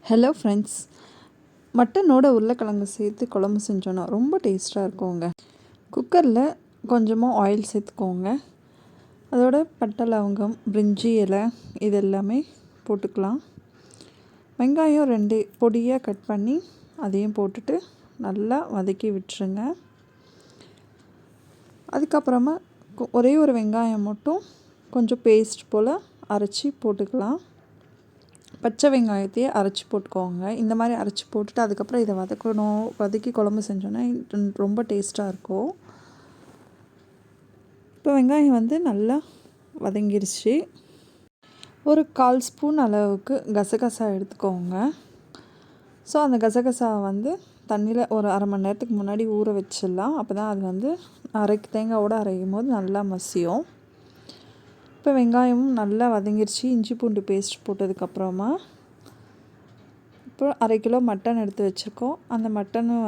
Hello friends, மட்டனோட உருளைக்கிழங்கு சேர்த்து குழம்பு செஞ்சோன்னா ரொம்ப டேஸ்ட்டாக இருக்குங்க. குக்கரில் கொஞ்சமாக ஆயில் சேர்த்துக்கோங்க. அதோட பட்டை, லவங்கம், பிரிஞ்சி இலை இது எல்லாமே போட்டுக்கலாம். வெங்காயம் 2 பொடியாக கட் பண்ணி அதையும் போட்டுட்டு நல்லா வதக்கி விட்டுருங்க. அதுக்கப்புறமா ஒரே ஒரு வெங்காயம் மட்டும் கொஞ்சம் பேஸ்ட் போல் அரைச்சி போட்டுக்கலாம். பச்சை வெங்காயத்தையே அரைச்சி போட்டுக்கோங்க. இந்த மாதிரி அரைச்சி போட்டுட்டு அதுக்கப்புறம் இதை வதக்கி குழம்பு செஞ்சோன்னா ரொம்ப டேஸ்ட்டாக இருக்கும். இப்போ வெங்காயம் நல்லா வதங்கிருச்சு. ஒரு 1/4 ஸ்பூன் அளவுக்கு கசகசா எடுத்துக்கோங்க. ஸோ அந்த கசகசாவை தண்ணியில் ஒரு அரை மணி நேரத்துக்கு முன்னாடி ஊற வச்சிடலாம். அப்போ தான் அது தேங்காயோடு அரைக்கும் போது நல்லா மசியும். இப்போ வெங்காயமும் நல்லா வதங்கிருச்சு. இஞ்சி பூண்டு பேஸ்ட் போட்டதுக்கப்புறமா இப்போ 1/2 கிலோ மட்டன் எடுத்து வச்சுருக்கோம். அந்த மட்டனும்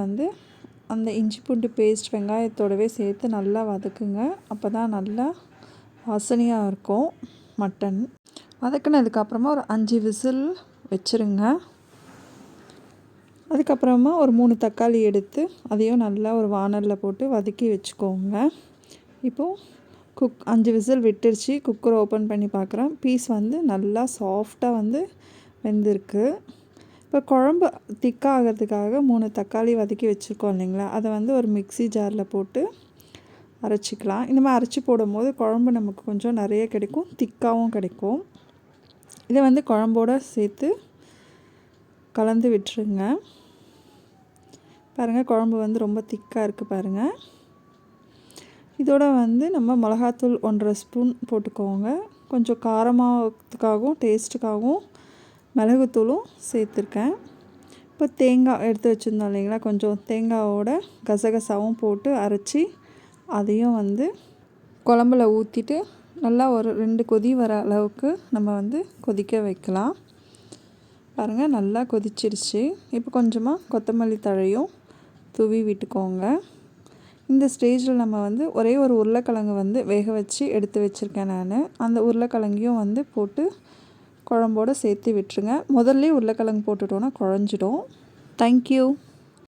அந்த இஞ்சி பூண்டு பேஸ்ட் வெங்காயத்தோடவே சேர்த்து நல்லா வதக்குங்க. அப்போ தான் நல்லா வாசனையாக இருக்கும் மட்டன். வதக்குனதுக்கப்புறமா ஒரு 5 விசில் வச்சுருங்க. அதுக்கப்புறமா ஒரு 3 தக்காளி எடுத்து அதையும் நல்லா ஒரு வாணலில் போட்டு வதக்கி வச்சுக்கோங்க. இப்போது 5 விசில் விட்டுருச்சு. குக்கரை ஓப்பன் பண்ணி பார்க்குறேன். பீஸ் நல்லா சாஃப்டாக வெந்திருக்கு. இப்போ குழம்பு திக்காகிறதுக்காக 3 தக்காளி வதக்கி வச்சுருக்கோம் இல்லைங்களா, அதை ஒரு மிக்ஸி ஜாரில் போட்டு அரைச்சிக்கலாம். இந்த மாதிரி அரைச்சி போடும்போது குழம்பு நமக்கு கொஞ்சம் நிறைய கிடைக்கும், திக்காகவும் கிடைக்கும். இதை குழம்போடு சேர்த்து கலந்து விட்டுருங்க. பாருங்கள், குழம்பு ரொம்ப திக்காக இருக்குது பாருங்கள். இதோட நம்ம மிளகாத்தூள் 1.5 ஸ்பூன் போட்டுக்கோங்க. கொஞ்சம் காரமாகறதுக்காகவும் டேஸ்ட்டுக்காகவும் மிளகுத்தூளும் சேர்த்துருக்கேன். இப்போ தேங்காய் எடுத்து வச்சுருந்தோம் இல்லைங்களா, கொஞ்சம் தேங்காயோட கசகசாவும் போட்டு அரைச்சி அதையும் குழம்புல ஊற்றிட்டு நல்லா ஒரு 2 கொதி வர அளவுக்கு நம்ம கொதிக்க வைக்கலாம். பாருங்கள், நல்லா கொதிச்சிருச்சு. இப்போ கொஞ்சமாக கொத்தமல்லி தழையும் தூவி விட்டுக்கோங்க. இந்த ஸ்டேஜில் நம்ம ஒரே ஒரு உருளைக்கிழங்கு வேக வச்சு எடுத்து வச்சுருக்கேன் நான். அந்த உருளைக்கிழங்கையும் போட்டு குழம்போடு சேர்த்து விட்டுருங்க. முதல்ல உருளைக்கிழங்கு போட்டுட்டோன்னா குழஞ்சிடும். தேங்க்யூ.